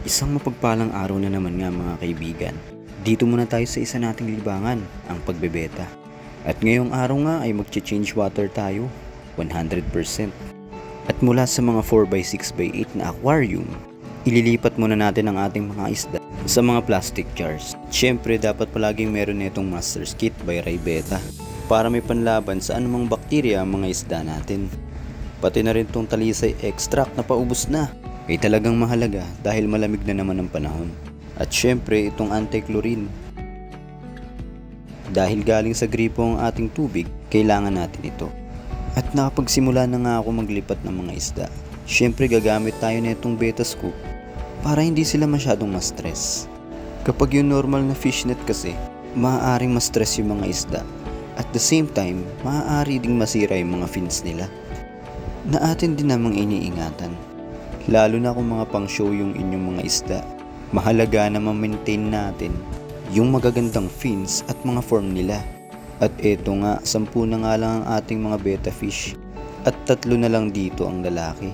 Isang mapagpalang araw na naman nga mga kaibigan. Dito muna tayo sa isa nating libangan, ang pagbebeta. At ngayong araw nga ay mag-change water tayo, 100%. At mula sa mga 4x6x8 na aquarium, ililipat muna natin ang ating mga isda sa mga plastic jars. Siyempre dapat palaging meron nitong Master's Kit by Raybeta para may panlaban sa anumang bakterya ang mga isda natin. Pati na rin tong talisay extract na paubos na ay talagang mahalaga dahil malamig na naman ang panahon. At syempre itong anti-chlorine. Dahil galing sa gripo ang ating tubig, kailangan natin ito. At nakapagsimula na nga ako maglipat ng mga isda. Syempre gagamit tayo nitong beta scoop para hindi sila masyadong ma-stress. Kapag yung normal na fishnet kasi, maaaring ma-stress yung mga isda. At the same time, maaari ding masira yung mga fins nila na atin din namang iniingatan. Lalo na kung mga pang-show yung inyong mga isda, mahalaga na ma-maintain natin yung magagandang fins at mga form nila. At eto nga, 10 na nga lang ang ating mga beta fish at 3 na lang dito ang lalaki.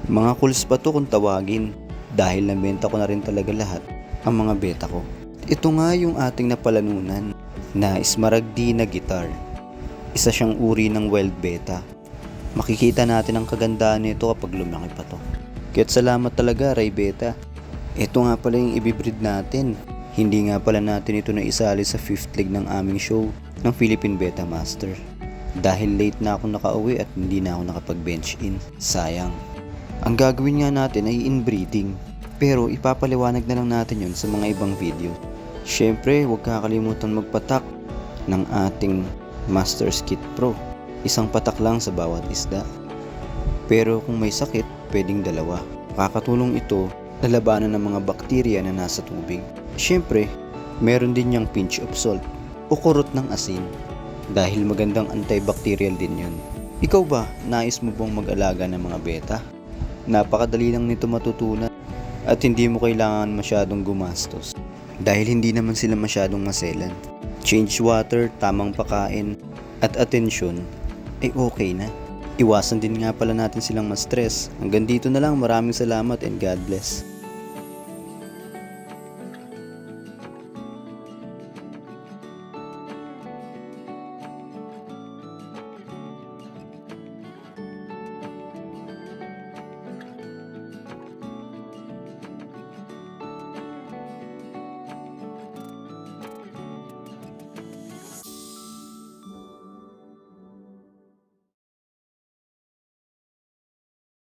Mga cools pa to kung tawagin dahil nabenta ko na rin talaga lahat ang mga beta ko. Ito nga yung ating napalanunan na Smaragdi na guitar. Isa siyang uri ng wild beta. Makikita natin ang kagandahan nito kapag lumaki pa to. Kaya't salamat talaga Raybeta. Ito nga pala yung ibibreed natin. Hindi nga pala natin ito na isali sa 5th leg ng aming show ng Philippine Beta Master. Dahil late na ako nakauwi at hindi na ako nakapag-bench in. Sayang. Ang gagawin nga natin ay inbreeding. Pero ipapaliwanag na lang natin yun sa mga ibang video. Syempre, huwag kakalimutan magpatak ng ating Master's Kit Pro. Isang patak lang sa bawat isda. Pero kung may sakit, pwedeng 2. Makakatulong ito na labanan ng mga bakterya na nasa tubig. Siyempre, meron din yung pinch of salt o kurot ng asin dahil magandang antibacterial din yun. Ikaw ba, nais mo bang mag-alaga ng mga beta? Napakadali lang nito matutunan at hindi mo kailangan masyadong gumastos dahil hindi naman sila masyadong maselan. Change water, tamang pakain at atensyon ay okay na. Iwasan din nga pala natin silang ma-stress. Hanggang dito na lang, maraming salamat and God bless.